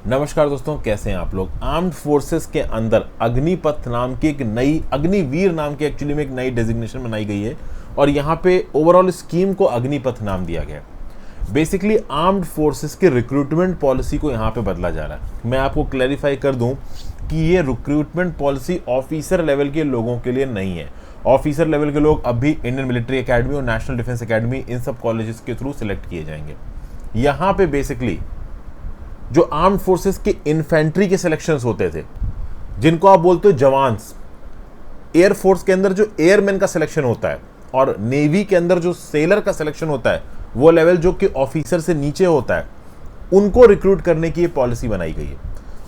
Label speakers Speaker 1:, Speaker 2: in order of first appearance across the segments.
Speaker 1: नमस्कार दोस्तों, कैसे हैं आप लोग। आर्म्ड फोर्सेस के अंदर अग्निपथ नाम की एक नई, अग्निवीर नाम की एक्चुअली में एक नई डेजिग्नेशन बनाई गई है और यहाँ पे ओवरऑल स्कीम को अग्निपथ नाम दिया गया है। बेसिकली आर्म्ड फोर्सेस के रिक्रूटमेंट पॉलिसी को यहाँ पे बदला जा रहा है। मैं आपको क्लैरिफाई कर दूं कि ये रिक्रूटमेंट पॉलिसी ऑफिसर लेवल के लोगों के लिए नहीं है। ऑफिसर लेवल के लोग अभी इंडियन मिलिट्री एकेडमी और नेशनल डिफेंस एकेडमी इन सब कॉलेजेस के थ्रू सिलेक्ट किए जाएंगे। यहाँ पे बेसिकली जो आर्म्ड फोर्सेस के इन्फेंट्री के सिलेक्शंस होते थे, जिनको आप बोलते हो जवान्स, एयर फोर्स के अंदर जो एयरमैन का सिलेक्शन होता है और नेवी के अंदर जो सेलर का सिलेक्शन होता है, वो लेवल जो कि ऑफिसर से नीचे होता है, उनको रिक्रूट करने की ये पॉलिसी बनाई गई है।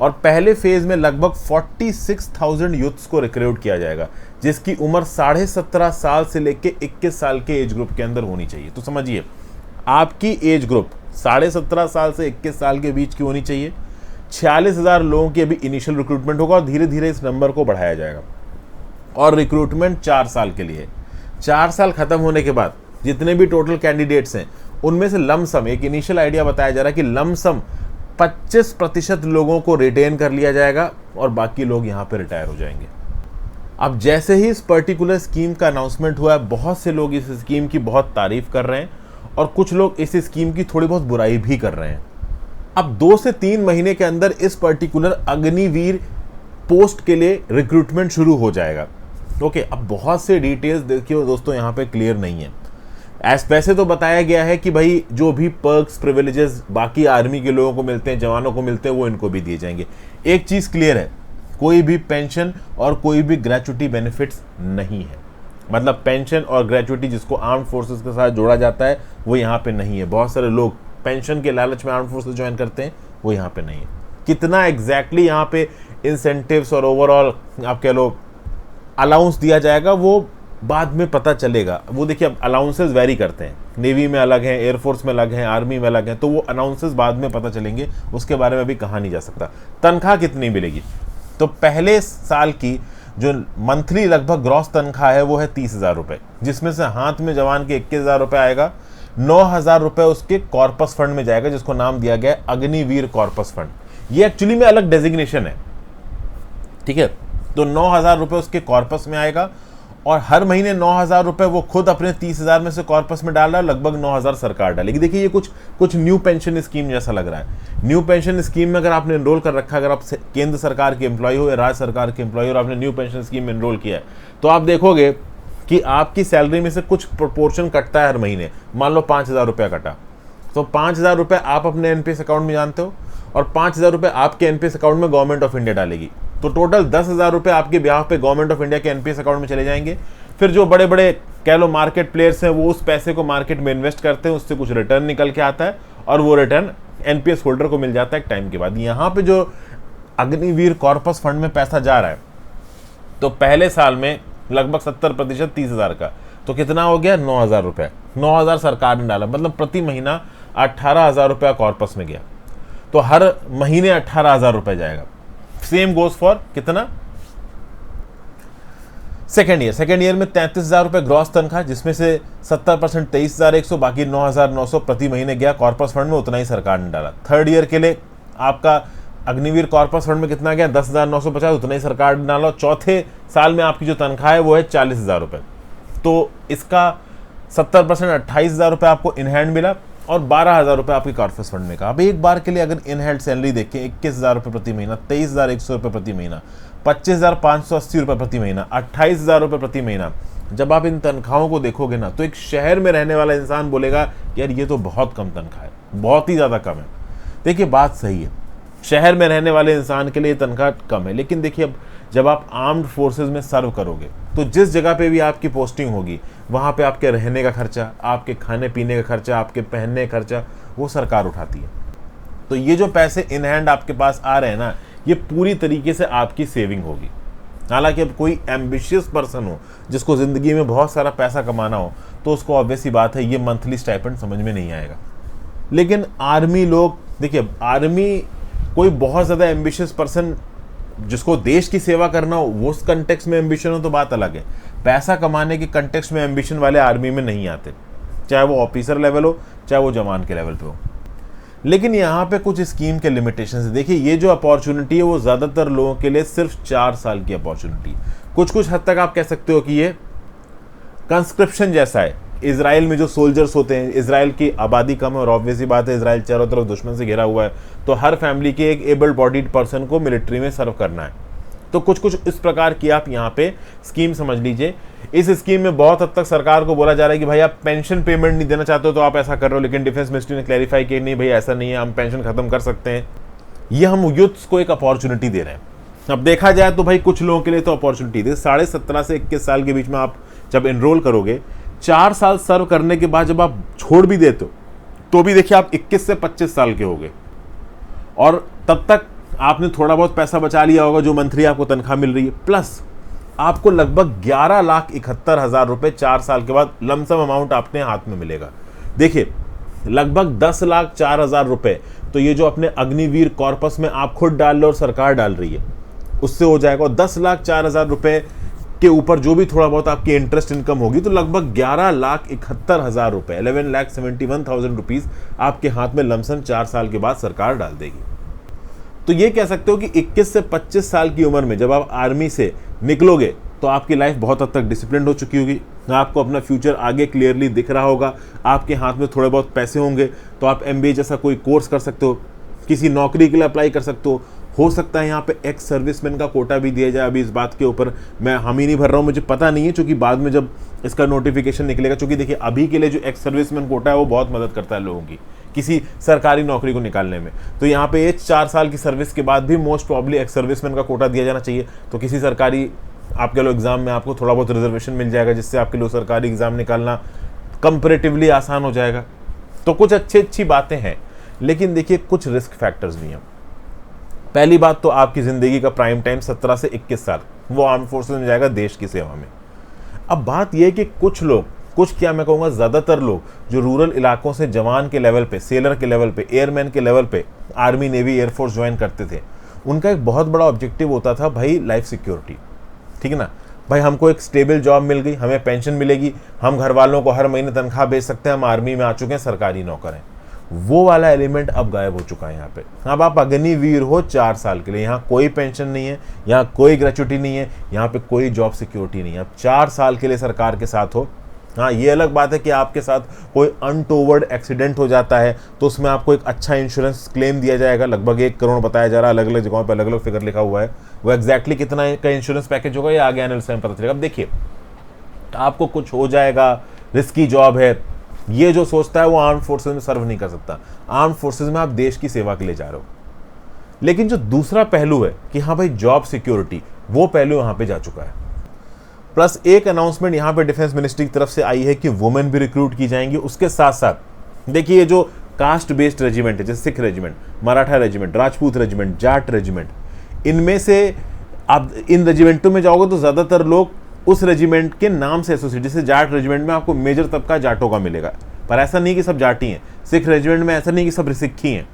Speaker 1: और पहले फेज में लगभग 46,000 यूथ्स को रिक्रूट किया जाएगा, जिसकी उम्र 17.5 साल से लेकर 21 साल के एज ग्रुप के अंदर होनी चाहिए। तो समझिए, आपकी एज ग्रुप 17.5 साल से 21 साल के बीच की होनी चाहिए। 46,000 लोगों की अभी इनिशियल रिक्रूटमेंट होगा और धीरे धीरे इस नंबर को बढ़ाया जाएगा। और रिक्रूटमेंट 4 साल के लिए। 4 साल खत्म होने के बाद जितने भी टोटल कैंडिडेट्स हैं, उनमें से लमसम, एक इनिशियल आइडिया बताया जा रहा है कि लमसम 25% लोगों को रिटेन कर लिया जाएगा और बाकी लोग यहाँ पे रिटायर हो जाएंगे। अब जैसे ही इस पर्टिकुलर स्कीम का अनाउंसमेंट हुआ है, बहुत से लोग इस स्कीम की बहुत तारीफ कर रहे हैं और कुछ लोग इस स्कीम की थोड़ी बहुत बुराई भी कर रहे हैं। अब 2 से 3 महीने के अंदर इस पर्टिकुलर अग्निवीर पोस्ट के लिए रिक्रूटमेंट शुरू हो जाएगा। ओके, अब बहुत से डिटेल्स देखिए दोस्तों, यहाँ पे क्लियर नहीं है। वैसे तो बताया गया है कि भाई जो भी पर्क्स, प्रिविलेजेस बाकी आर्मी के लोगों को मिलते हैं, जवानों को मिलते हैं, वो इनको भी दिए जाएंगे। एक चीज क्लियर है, कोई भी पेंशन और कोई भी ग्रेचुटी बेनिफिट्स नहीं है। मतलब पेंशन और ग्रेचुटी जिसको आर्म्ड फोर्सेस के साथ जोड़ा जाता है, वो यहाँ पे नहीं है। बहुत सारे लोग पेंशन के लालच में आर्म्ड फोर्सेस ज्वाइन करते हैं, वो यहाँ पे नहीं है। कितना एग्जैक्टली यहाँ पे इंसेंटिव्स और ओवरऑल आप कह लो अलाउंस दिया जाएगा, वो बाद में पता चलेगा। वो देखिए, अब अलाउंसेस वेरी करते हैं, नेवी में अलग हैं, एयरफोर्स में अलग हैं, आर्मी में अलग हैं, तो वो अनाउंसेस बाद में पता चलेंगे, उसके बारे में अभी कहा नहीं जा सकता। तनख्वाह कितनी मिलेगी, तो पहले साल की जो मंथली लगभग ग्रॉस तनख्वाह है वो है 30,000 रुपये, जिसमें से हाथ में जवान के 21,000 रुपये आएगा। 9,000 रुपये उसके कॉर्पस फंड में जाएगा, जिसको नाम दिया गया है अग्निवीर कॉर्पस फंड। ये एक्चुअली में अलग डेजिग्नेशन है, ठीक है। तो 9,000 रुपये उसके कॉर्पस में आएगा और हर महीने 9,000 रुपये वो खुद अपने 30,000 में से कॉर्पस में डाल रहा है, लगभग 9,000 सरकार डालेगी। देखिए, ये कुछ न्यू पेंशन स्कीम जैसा लग रहा है। न्यू पेंशन स्कीम में अगर आपने एनरोल कर रखा, अगर आप केंद्र सरकार के एम्प्लॉय हो या राज्य सरकार के एम्प्लॉय और आपने न्यू पेंशन स्कीम में एनरोल किया है, तो आप देखोगे कि आपकी सैलरी में से कुछ प्रोपोर्शन कटता है हर महीने। मान लो 5,000 रुपया कटा, तो 5,000 रुपये आप अपने एनपीएस अकाउंट में जानते हो और 5,000 रुपये आपके एनपीएस अकाउंट में गवर्नमेंट ऑफ इंडिया डालेगी। तो टोटल 10,000 रुपये आपके ब्याह पे गवर्नमेंट ऑफ इंडिया के एनपीएस अकाउंट में चले जाएंगे। फिर जो बड़े बड़े कह लो मार्केट प्लेयर्स हैं, वो उस पैसे को मार्केट में इन्वेस्ट करते हैं, उससे कुछ रिटर्न निकल के आता है और वो रिटर्न एनपीएस होल्डर को मिल जाता है एक टाइम के बाद। यहाँ पे जो अग्निवीर कॉर्पस फंड में पैसा जा रहा है, तो पहले साल में लगभग 70% 30,000 का, तो कितना हो गया, 9,000 रुपये। 9,000 सरकार ने डाला, मतलब प्रति महीना 18,000 रुपया कॉर्पस में गया, तो हर महीने 18,000 रुपये जाएगा। सेम गोज फॉर कितना, सेकेंड ईयर में 33,000 रुपये ग्रॉस तनख्वाह, जिसमें से 70% 23,100, बाकी 9,900 प्रति महीने गया कॉर्पस फंड में, उतना ही सरकार ने डाला। थर्ड ईयर के लिए आपका अग्निवीर कॉर्पस फंड में कितना गया, 10,950, उतना ही सरकार ने डाला। चौथे साल में आपकी जो तनख्वाह है वो है 40,000 रुपये, तो इसका 70% 28,000 रुपये आपको इन हैंड मिला और 12,000 रुपये आपके कॉर्पस फंड में का। अब एक बार के लिए अगर इन हैंड सैलरी देखें, 21,000 रुपये प्रति महीना, 23,100 रुपये प्रति महीना, 25,580 रुपये प्रति महीना, 28,000 रुपये प्रति महीना, जब आप इन तनख्वाहों को देखोगे ना, तो एक शहर में रहने वाला इंसान बोलेगा यार ये तो बहुत कम तनख्वाह है, बहुत ही ज़्यादा कम है। देखिए, बात सही है, शहर में रहने वाले इंसान के लिए तनख्वाह कम है, लेकिन देखिए, अब जब आप आर्म्ड फोर्सेज में सर्व करोगे, तो जिस जगह पे भी आपकी पोस्टिंग होगी, वहाँ पे आपके रहने का खर्चा, आपके खाने पीने का खर्चा, आपके पहनने का खर्चा, वो सरकार उठाती है। तो ये जो पैसे इन हैंड आपके पास आ रहे हैं ना, ये पूरी तरीके से आपकी सेविंग होगी। हालांकि अब कोई एम्बिशियस पर्सन हो, जिसको ज़िंदगी में बहुत सारा पैसा कमाना हो, तो उसको ऑब्वियस ही बात है ये मंथली स्टाइपेंड समझ में नहीं आएगा। लेकिन आर्मी लोग, देखिए, आर्मी कोई बहुत ज़्यादा एम्बिशियस पर्सन जिसको देश की सेवा करना हो, वो उस कंटेक्स्ट में एम्बिशन हो तो बात अलग है। पैसा कमाने के कंटेक्स्ट में एम्बिशन वाले आर्मी में नहीं आते, चाहे वो ऑफिसर लेवल हो, चाहे वो जवान के लेवल पे हो। लेकिन यहाँ पे कुछ स्कीम के लिमिटेशंस है। देखिए ये जो अपॉर्चुनिटी है वो ज़्यादातर लोगों के लिए सिर्फ 4 साल की अपॉर्चुनिटी। कुछ हद तक आप कह सकते हो कि ये कंस्क्रिप्शन जैसा है। इजराइल में जो सोल्जर्स होते हैं, इजराइल की आबादी कम है और ऑब्वियसली बात है इजराइल चारों तरफ दुश्मन से घिरा हुआ है, तो हर फैमिली के एक एबल्ड बॉडीड पर्सन को मिलिट्री में सर्व करना है। तो कुछ इस प्रकार की आप यहाँ पे स्कीम समझ लीजिए। इस स्कीम में बहुत हद तक सरकार को बोला जा रहा है कि भाई आप पेंशन पेमेंट नहीं देना चाहते हो तो आप ऐसा कर रहे हो, लेकिन डिफेंस मिनिस्ट्री ने क्लैरिफाई किया नहीं भाई ऐसा नहीं है, हम पेंशन खत्म कर सकते हैं। ये हम यूथ्स को एक अपॉर्चुनिटी दे रहे हैं। अब देखा जाए तो भाई कुछ लोगों के लिए तो अपॉर्चुनिटी थी। 17.5 से 21 साल के बीच में आप जब एनरोल करोगे, 4 साल सर्व करने के बाद जब आप छोड़ भी देते हो तो भी देखिए आप 21 से 25 साल के हो गए, और तब तक आपने थोड़ा बहुत पैसा बचा लिया होगा जो मंथली आपको तनख्वाह मिल रही है, प्लस आपको लगभग 11,71,000 रुपए 4 साल के बाद लमसम अमाउंट आपने हाथ में मिलेगा। देखिए लगभग 10,04,000 रुपए तो ये जो अपने अग्निवीर कॉर्पस में आप खुद डाल लो और सरकार डाल रही है उससे हो जाएगा, और 10,04,000 रुपए के ऊपर जो भी थोड़ा बहुत आपकी इंटरेस्ट इनकम होगी तो लगभग 11,71,000 रुपए 11,71,000 रुपीज आपके हाथ में लमसम 4 साल के बाद सरकार डाल देगी। तो ये कह सकते हो कि 21 से 25 साल की उम्र में जब आप आर्मी से निकलोगे तो आपकी लाइफ बहुत हद तक डिसिप्लिन हो चुकी होगी, आपको अपना फ्यूचर आगे क्लियरली दिख रहा होगा, आपके हाथ में थोड़े बहुत पैसे होंगे तो आप MBA जैसा कोई कोर्स कर सकते हो, किसी नौकरी के लिए अप्लाई कर सकते हो सकता है यहाँ पे एक्स सर्विसमैन का कोटा भी दिया जाए। अभी इस बात के ऊपर मैं हामी नहीं भर रहा हूँ, मुझे पता नहीं है, क्योंकि बाद में जब इसका नोटिफिकेशन निकलेगा, क्योंकि देखिए अभी के लिए जो एक्स सर्विसमैन कोटा है वो बहुत मदद करता है लोगों की किसी सरकारी नौकरी को निकालने में। तो यहाँ पे 4 साल की सर्विस के बाद भी मोस्ट प्रॉब्ली एक्स सर्विसमैन का कोटा दिया जाना चाहिए, तो किसी सरकारी आपके लोग एग्जाम में आपको थोड़ा बहुत रिजर्वेशन मिल जाएगा, जिससे आपके लोग सरकारी एग्जाम निकालना कंपेरेटिवली आसान हो जाएगा। तो कुछ अच्छी बातें हैं, लेकिन देखिए कुछ रिस्क फैक्टर्स भी हैं। पहली बात तो आपकी ज़िंदगी का प्राइम टाइम 17 से 21 साल वो आर्म फोर्सेस में जाएगा देश की सेवा में। अब बात यह है कि कुछ क्या मैं कहूँगा ज़्यादातर लोग जो रूरल इलाकों से जवान के लेवल पे, सेलर के लेवल पे, एयरमैन के लेवल पे आर्मी, नेवी, एयरफोर्स ज्वाइन करते थे, उनका एक बहुत बड़ा ऑब्जेक्टिव होता था भाई लाइफ सिक्योरिटी, ठीक है ना, भाई हमको एक स्टेबल जॉब मिल गई, हमें पेंशन मिलेगी, हम घर वालों को हर महीने तनख्वाह भेज सकते हैं, हम आर्मी में आ चुके हैं, सरकारी नौकर हैं। वो वाला एलिमेंट अब गायब हो चुका है यहाँ पे। अब आप अग्निवीर हो 4 साल के लिए, यहाँ कोई पेंशन नहीं है, यहाँ कोई ग्रेचुटी नहीं है, यहाँ पे कोई जॉब सिक्योरिटी नहीं है, आप 4 साल के लिए सरकार के साथ हो। हाँ ये अलग बात है कि आपके साथ कोई अनटोवर्ड एक्सीडेंट हो जाता है तो उसमें आपको एक अच्छा इंश्योरेंस क्लेम दिया जाएगा, लगभग 1 करोड़ बताया जा रहा है, अलग अलग जगहों पर अलग अलग फिगर लिखा हुआ है, वो एग्जैक्टली कितना का इंश्योरेंस पैकेज होगा ये आगे आने वाले समय पता चलेगा। अब देखिए आपको कुछ हो जाएगा, रिस्की जॉब है, ये जो सोचता है वो आर्म फोर्सेज में सर्व नहीं कर सकता। आर्म फोर्सेज में आप देश की सेवा के लिए जा रहे हो, लेकिन जो दूसरा पहलू है कि हाँ भाई जॉब सिक्योरिटी, वो पहलू यहाँ पे जा चुका है। प्लस एक अनाउंसमेंट यहाँ पे डिफेंस मिनिस्ट्री की तरफ से आई है कि वुमेन भी रिक्रूट की जाएंगी। उसके साथ साथ देखिए ये जो कास्ट बेस्ड रेजिमेंट है, जैसे Sikh regiment, Maratha regiment, Rajput regiment, Jat regiment, इनमें से आप इन रेजिमेंटों में जाओगे तो ज़्यादातर लोग उस रेजिमेंट के नाम से एसोसिएट, जैसे जाट रेजिमेंट में आपको मेजर तबका जाटों का मिलेगा, पर ऐसा नहीं कि सब जाटी हैं। सिख रेजिमेंट में ऐसा नहीं कि सब सिक्खी हैं।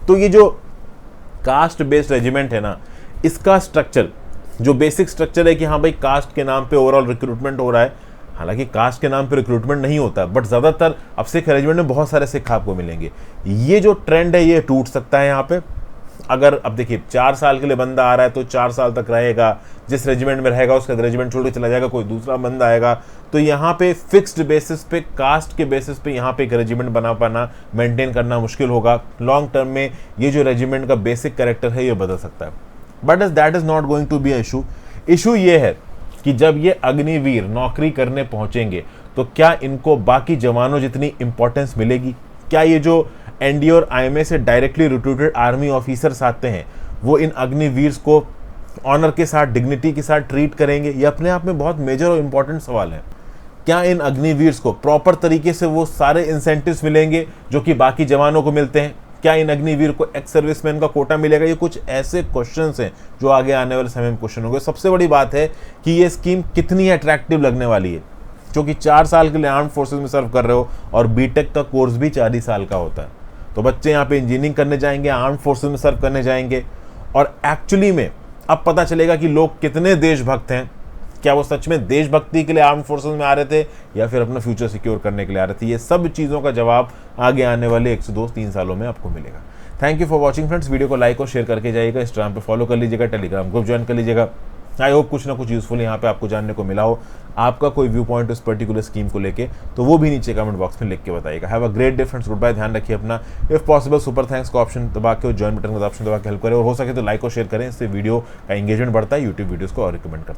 Speaker 1: तो ये जो कास्ट बेस्ड रेजिमेंट है ना, इसका स्ट्रक्चर जो बेसिक स्ट्रक्चर है कि हाँ भाई कास्ट के नाम पे ओवरऑल रिक्रूटमेंट हो रहा है, हालांकि कास्ट के नाम पे रिक्रूटमेंट नहीं होता, बट ज़्यादातर अब सिख रेजिमेंट में बहुत सारे सिख आपको मिलेंगे। ये जो ट्रेंड है ये टूट सकता है यहाँ पे। अगर अब देखिए 4 साल के लिए बंदा आ रहा है तो 4 साल तक रहेगा, जिस रेजिमेंट में रहेगा उसका रेजिमेंट छोड़ के चला जाएगा, कोई दूसरा बंदा आएगा, तो यहाँ पे फिक्स्ड बेसिस पे, कास्ट के बेसिस पे यहाँ पे एक रेजिमेंट बना पाना, मेंटेन करना मुश्किल होगा। लॉन्ग टर्म में ये जो रेजिमेंट का बेसिक कैरेक्टर है ये बदल सकता है, but that is not going to be issue. Issue ये है कि जब ये अग्निवीर नौकरी करने पहुंचेंगे तो क्या इनको बाकी जवानों जितनी इंपॉर्टेंस मिलेगी? क्या ये जो NDA और IMA से डायरेक्टली रिक्रूटेड आर्मी ऑफिसर्स आते हैं वो इन अग्निवीर्स को ऑनर के साथ, डिग्निटी के साथ ट्रीट करेंगे? ये अपने आप में बहुत मेजर और इंपॉर्टेंट सवाल है। क्या इन अग्निवीर्स को प्रॉपर तरीके से वो सारे इंसेंटिव्स मिलेंगे जो कि बाकी जवानों को मिलते हैं? क्या इन अग्निवीर को एक्स सर्विसमैन का कोटा मिलेगा? ये कुछ ऐसे क्वेश्चंस हैं जो आगे आने वाले समय में क्वेश्चन होंगे। सबसे बड़ी बात है कि ये स्कीम कितनी अट्रैक्टिव लगने वाली है, क्योंकि 4 साल के लिए आर्म फोर्सेज में सर्व कर रहे हो और बीटेक का कोर्स भी 4 ही साल का होता है। तो बच्चे यहाँ पे इंजीनियरिंग करने जाएंगे, आर्म फोर्सेज में सर्व करने जाएंगे, और एक्चुअली में अब पता चलेगा कि लोग कितने देशभक्त हैं क्या वो सच में देशभक्ति के लिए आर्म फोर्सेस में आ रहे थे या फिर अपना फ्यूचर सिक्योर करने के लिए आ रहे थे? ये सब चीज़ों का जवाब आगे आने वाले 1 से 2-3 सालों में आपको मिलेगा। Thank you for watching friends. Video को लाइक और शेयर करके जाइएगा, इंस्टाग्राम पे फॉलो कर लीजिएगा, टेलीग्राम ग्रुप ज्वाइन कर लीजिएगा। आई होप कुछ ना कुछ यूजफुल यहाँ पे आपको जानने को मिला हो। आपका कोई व्यू पॉइंट उस पर्टिकुलर स्कीम को लेके तो वो भी नीचे कमेंट बॉक्स में लिख के बताइएगा। Have a great day friends, goodbye, ध्यान रखिए अपना। इफ पॉसिबल सुपर थैंक्स का ऑप्शन दबा के और ज्वाइन बटन का ऑप्शन दबा के हेल्प करें, और हो सके तो लाइक और शेयर करें, इससे वीडियो का एंगेजमेंट बढ़ता है, यूट्यूब वीडियोस को और रिकमेंड करता है।